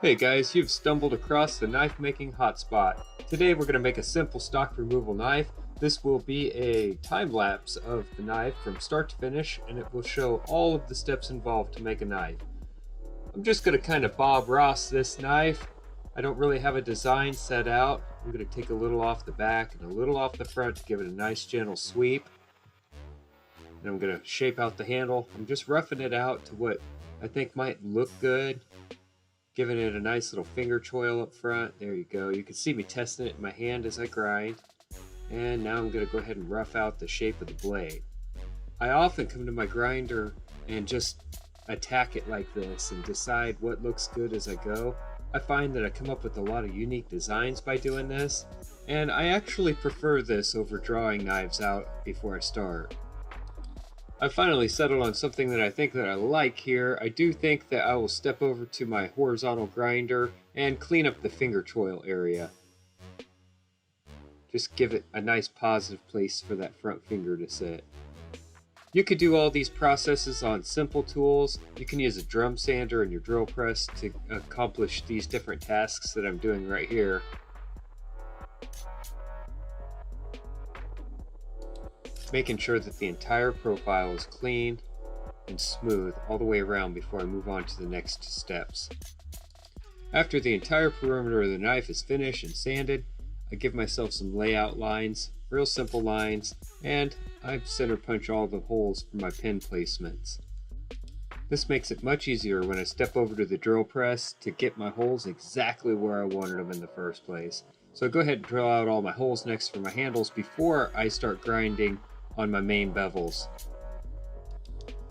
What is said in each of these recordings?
Hey guys, you've stumbled across the knife making hotspot. Today we're going to make a simple stock removal knife. This will be a time lapse of the knife from start to finish, and it will show all of the steps involved to make a knife. I'm just going to kind of Bob Ross this knife. I don't really have a design set out. I'm going to take a little off the back and a little off the front to give it a nice gentle sweep. And I'm going to shape out the handle. I'm just roughing it out to what I think might look good. Giving it a nice little finger choil up front. There you go. You can see me testing it in my hand as I grind. And now I'm going to go ahead and rough out the shape of the blade. I often come to my grinder and just attack it like this and decide what looks good as I go. I find that I come up with a lot of unique designs by doing this, and I actually prefer this over drawing knives out before I start. I finally settled on something that I think that I like here. I do think that I will step over to my horizontal grinder and clean up the finger choil area. Just give it a nice positive place for that front finger to sit. You could do all these processes on simple tools. You can use a drum sander and your drill press to accomplish these different tasks that I'm doing right here. Making sure that the entire profile is clean and smooth all the way around before I move on to the next steps. After the entire perimeter of the knife is finished and sanded, I give myself some layout lines, real simple lines, and I center punch all the holes for my pin placements. This makes it much easier when I step over to the drill press to get my holes exactly where I wanted them in the first place. So I go ahead and drill out all my holes next for my handles before I start grinding on my main bevels.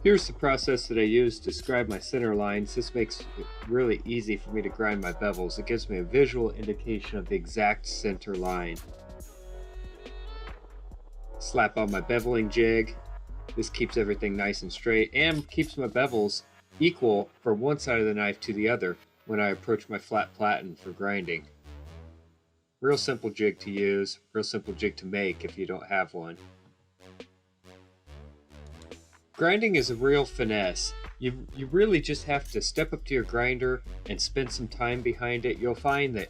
Here's the process that I use to scribe my center lines. This makes it really easy for me to grind my bevels. It gives me a visual indication of the exact center line. Slap on my beveling jig. This keeps everything nice and straight and keeps my bevels equal from one side of the knife to the other when I approach my flat platen for grinding. Real simple jig to use, real simple jig to make if you don't have one. Grinding is a real finesse. You really just have to step up to your grinder and spend some time behind it. You'll find that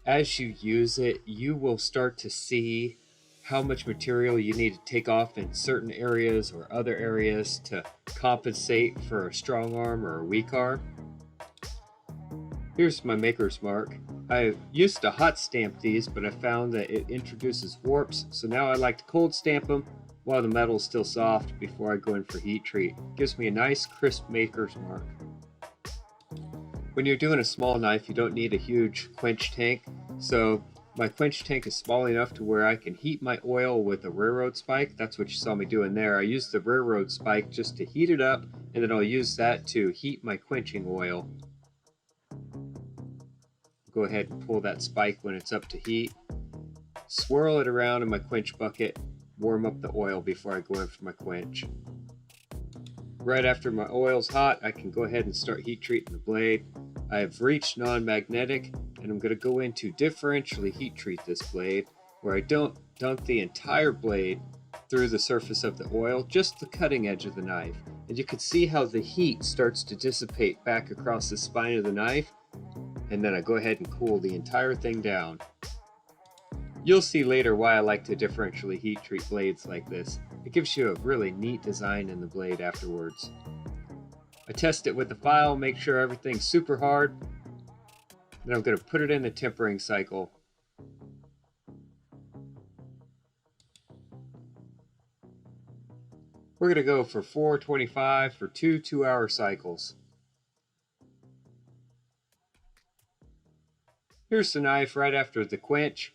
as you use it, you will start to see how much material you need to take off in certain areas or other areas to compensate for a strong arm or a weak arm. Here's my maker's mark. I used to hot stamp these, but I found that it introduces warps, so now I like to cold stamp them while the metal is still soft before I go in for heat treat. Gives me a nice crisp maker's mark. When you're doing a small knife, you don't need a huge quench tank, so my quench tank is small enough to where I can heat my oil with a railroad spike. That's what you saw me doing there. I use the railroad spike just to heat it up, and then I'll use that to heat my quenching oil. Go ahead and pull that spike when it's up to heat. Swirl it around in my quench bucket. Warm up the oil before I go in for my quench. Right after my oil's hot, I can go ahead and start heat treating the blade. I have reached non-magnetic, and I'm going to go in to differentially heat treat this blade, where I don't dunk the entire blade through the surface of the oil, just the cutting edge of the knife. And you can see how the heat starts to dissipate back across the spine of the knife, and then I go ahead and cool the entire thing down. You'll see later why I like to differentially heat treat blades like this. It gives you a really neat design in the blade afterwards. I test it with the file, make sure everything's super hard. Then I'm going to put it in the tempering cycle. We're going to go for 425 for two 2-hour cycles. Here's the knife right after the quench.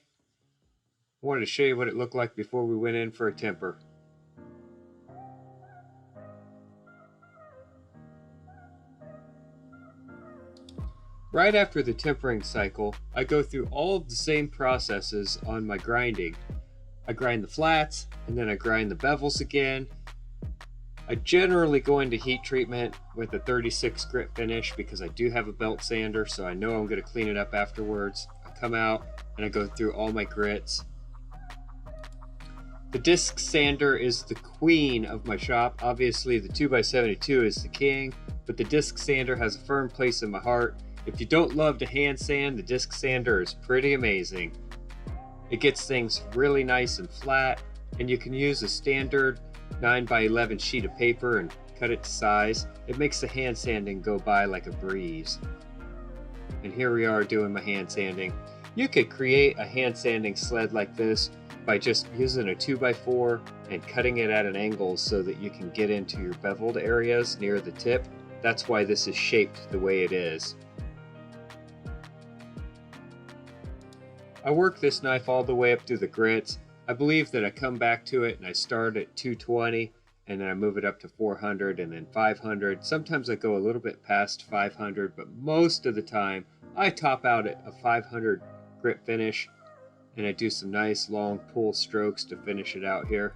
I wanted to show you what it looked like before we went in for a temper. Right after the tempering cycle, I go through all of the same processes on my grinding. I grind the flats, and then I grind the bevels again. I generally go into heat treatment with a 36 grit finish because I do have a belt sander, so I know I'm going to clean it up afterwards. I come out and I go through all my grits. The disc sander is the queen of my shop. Obviously the 2x72 is the king, but the disc sander has a firm place in my heart. If you don't love to hand sand, the disc sander is pretty amazing. It gets things really nice and flat, and you can use a standard 9x11 sheet of paper and cut it to size. It makes the hand sanding go by like a breeze. And here we are doing my hand sanding. You could create a hand sanding sled like this by just using a 2x4 and cutting it at an angle so that you can get into your beveled areas near the tip. That's why this is shaped the way it is. I work this knife all the way up through the grits. I believe that I come back to it and I start at 220 and then I move it up to 400 and then 500. Sometimes I go a little bit past 500, but most of the time I top out at a 500 grit finish, and I do some nice long pull strokes to finish it out here.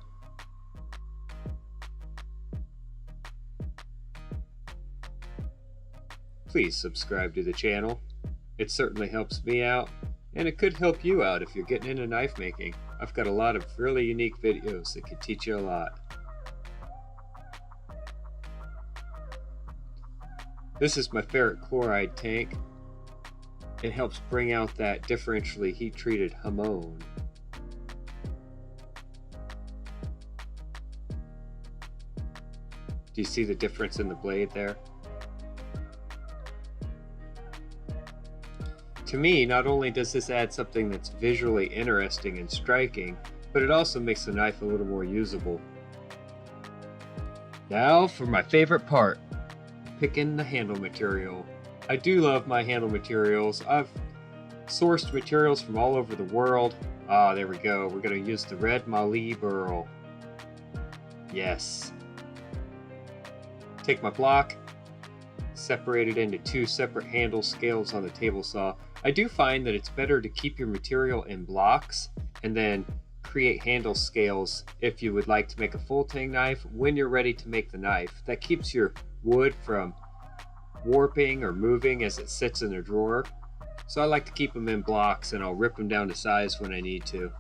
Please subscribe to the channel. It certainly helps me out, and it could help you out if you're getting into knife making. I've got a lot of really unique videos that could teach you a lot. This is my ferric chloride tank. It helps bring out that differentially heat-treated hamon. Do you see the difference in the blade there? To me, not only does this add something that's visually interesting and striking, but it also makes the knife a little more usable. Now for my favorite part, picking the handle material. I do love my handle materials. I've sourced materials from all over the world. Ah, there we go. We're going to use the red Mali burl. Yes. Take my block, separate it into two separate handle scales on the table saw. I do find that it's better to keep your material in blocks and then create handle scales if you would like to make a full tang knife when you're ready to make the knife. That keeps your wood from warping or moving as it sits in a drawer. So I like to keep them in blocks, and I'll rip them down to size when I need to.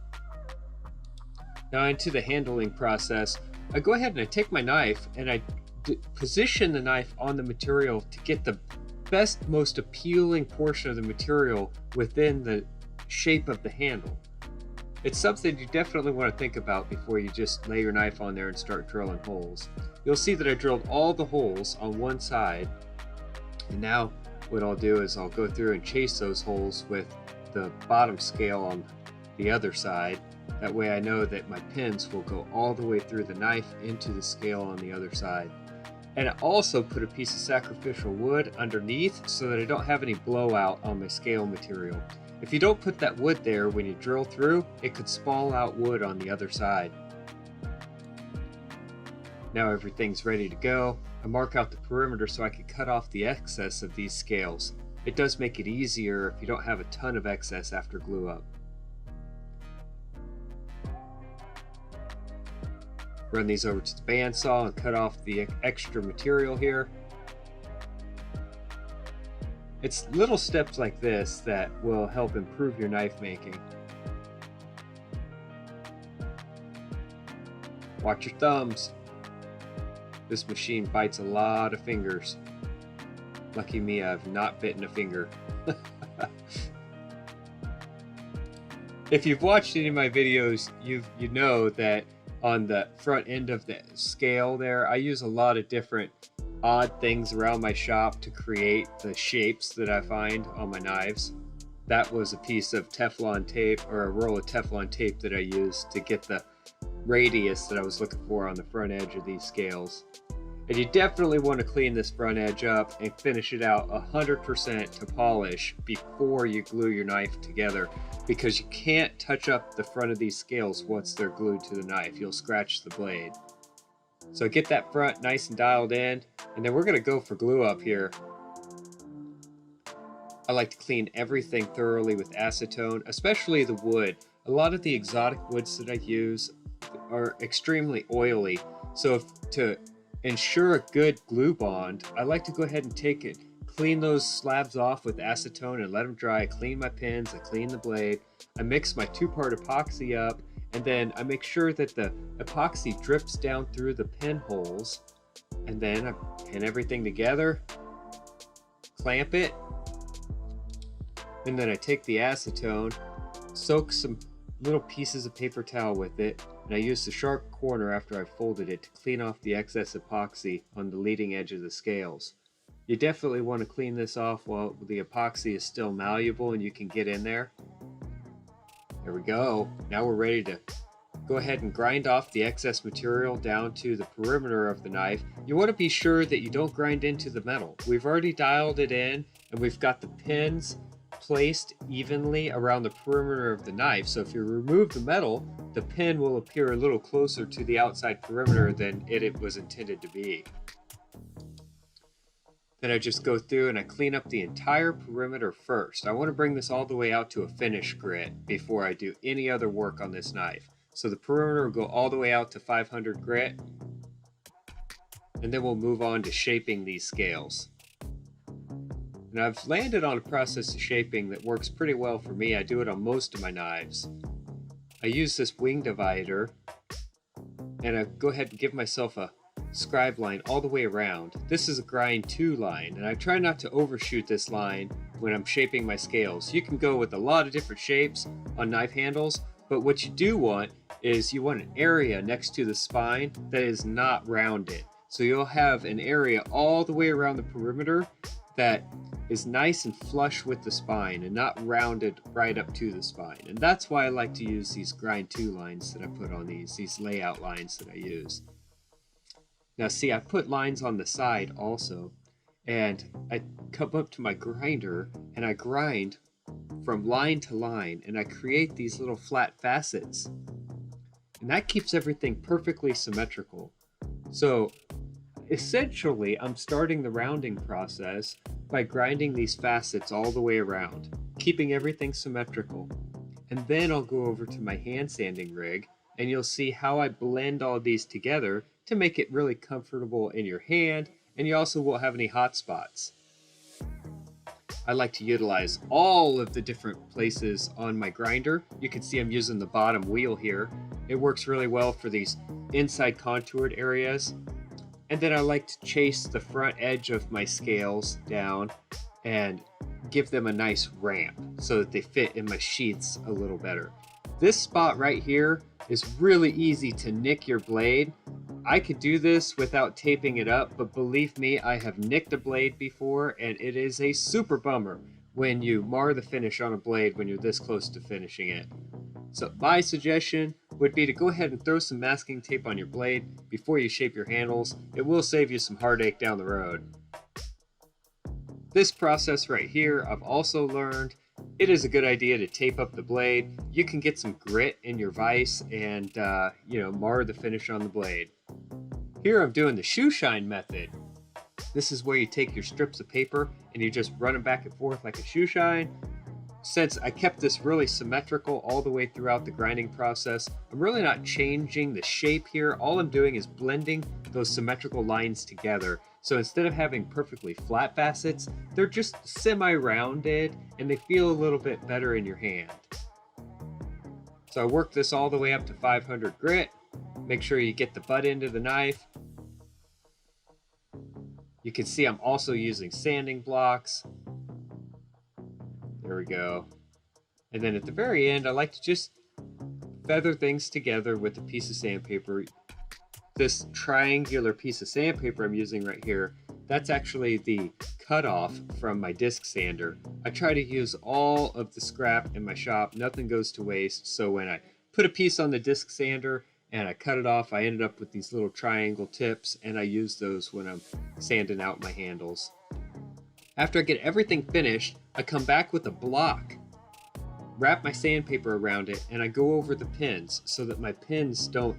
Now into the handling process, I go ahead and I take my knife and I position the knife on the material to get the best, most appealing portion of the material within the shape of the handle. It's something you definitely want to think about before you just lay your knife on there and start drilling holes. You'll see that I drilled all the holes on one side, and now what I'll do is I'll go through and chase those holes with the bottom scale on the other side. That way I know that my pins will go all the way through the knife into the scale on the other side. And I also put a piece of sacrificial wood underneath so that I don't have any blowout on my scale material. If you don't put that wood there when you drill through, it could spall out wood on the other side. Now everything's ready to go. I mark out the perimeter so I can cut off the excess of these scales. It does make it easier if you don't have a ton of excess after glue up. Run these over to the bandsaw and cut off the extra material here. It's little steps like this that will help improve your knife making. Watch your thumbs. This machine bites a lot of fingers. Lucky me, I've not bitten a finger. If you've watched any of my videos, you know that on the front end of the scale there, I use a lot of different odd things around my shop to create the shapes that I find on my knives. That was a piece of Teflon tape, or a roll of Teflon tape, that I used to get the radius that I was looking for on the front edge of these scales. And you definitely want to clean this front edge up and finish it out 100% to polish before you glue your knife together, because you can't touch up the front of these scales once they're glued to the knife. You'll scratch the blade. So get that front nice and dialed in, and then we're going to go for glue up here. I like to clean everything thoroughly with acetone, especially the wood. A lot of the exotic woods that I use are extremely oily, so to ensure a good glue bond, I like to go ahead and take it, clean those slabs off with acetone and let them dry. I clean my pins, I clean the blade, I mix my two-part epoxy up, and then I make sure that the epoxy drips down through the pinholes, and then I pin everything together, clamp it, And then I take the acetone, soak some little pieces of paper towel with it, and I use the sharp corner after I've folded it to clean off the excess epoxy on the leading edge of the scales. You definitely want to clean this off while the epoxy is still malleable and you can get in there. There we go. Now we're ready to go ahead and grind off the excess material down to the perimeter of the knife. You want to be sure that you don't grind into the metal. We've already dialed it in and we've got the pins placed evenly around the perimeter of the knife. So if you remove the metal, the pin will appear a little closer to the outside perimeter than it was intended to be. Then I just go through and I clean up the entire perimeter first. I want to bring this all the way out to a finish grit before I do any other work on this knife. So the perimeter will go all the way out to 500 grit, and then we'll move on to shaping these scales. And I've landed on a process of shaping that works pretty well for me. I do it on most of my knives. I use this wing divider, and I go ahead and give myself a scribe line all the way around. This is a grind 2 line, and I try not to overshoot this line when I'm shaping my scales. You can go with a lot of different shapes on knife handles, but what you do want is you want an area next to the spine that is not rounded. So you'll have an area all the way around the perimeter that is nice and flush with the spine and not rounded right up to the spine. And that's why I like to use these grind 2 lines that I put on these layout lines that I use. Now see, I put lines on the side also, and I come up to my grinder and I grind from line to line, and I create these little flat facets, and that keeps everything perfectly symmetrical. So essentially I'm starting the rounding process by grinding these facets all the way around, keeping everything symmetrical. And then I'll go over to my hand sanding rig and you'll see how I blend all these together to make it really comfortable in your hand, and you also won't have any hot spots. I like to utilize all of the different places on my grinder. You can see I'm using the bottom wheel here. It works really well for these inside contoured areas. And then I like to chase the front edge of my scales down and give them a nice ramp so that they fit in my sheaths a little better. This spot right here is really easy to nick your blade. I could do this without taping it up, but believe me, I have nicked a blade before, and it is a super bummer when you mar the finish on a blade when you're this close to finishing it. So my suggestion would be to go ahead and throw some masking tape on your blade before you shape your handles. It will save you some heartache down the road. This process right here, I've also learned it is a good idea to tape up the blade. You can get some grit in your vise and mar the finish on the blade. Here I'm doing the shoe shine method. This is where you take your strips of paper and you just run them back and forth like a shoe shine. Since I kept this really symmetrical all the way throughout the grinding process, I'm really not changing the shape here. All I'm doing is blending those symmetrical lines together. So instead of having perfectly flat facets, they're just semi-rounded and they feel a little bit better in your hand. So I work this all the way up to 500 grit. Make sure you get the butt end of the knife. You can see I'm also using sanding blocks. There we go. And then at the very end, I like to just feather things together with a piece of sandpaper. This triangular piece of sandpaper I'm using right here, that's actually the cutoff from my disc sander. I try to use all of the scrap in my shop. Nothing goes to waste. So when I put a piece on the disc sander and I cut it off, I ended up with these little triangle tips, and I use those when I'm sanding out my handles. After I get everything finished, I come back with a block, wrap my sandpaper around it, and I go over the pins so that my pins don't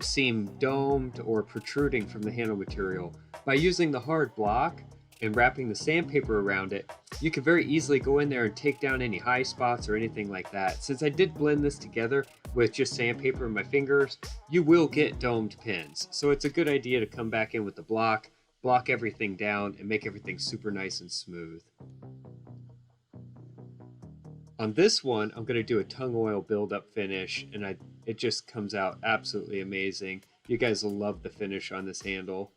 seem domed or protruding from the handle material. By using the hard block and wrapping the sandpaper around it, you can very easily go in there and take down any high spots or anything like that. Since I did blend this together with just sandpaper in my fingers, you will get domed pins. So it's a good idea to come back in with the block everything down, and make everything super nice and smooth. On this one, I'm going to do a tung oil build-up finish, and it just comes out absolutely amazing. You guys will love the finish on this handle.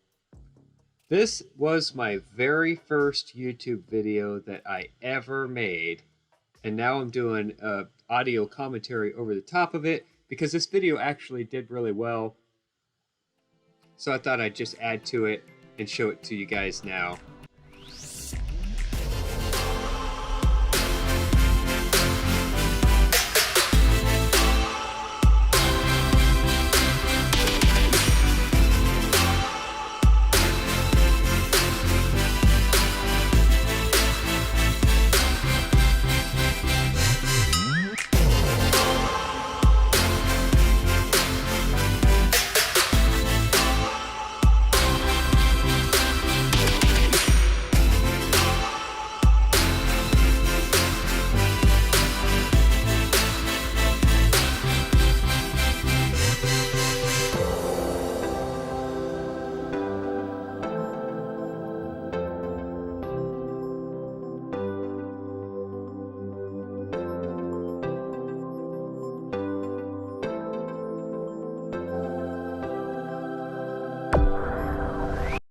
This was my very first YouTube video that I ever made, And now I'm doing audio commentary over the top of it because this video actually did really well. So I thought I'd just add to it and show it to you guys now.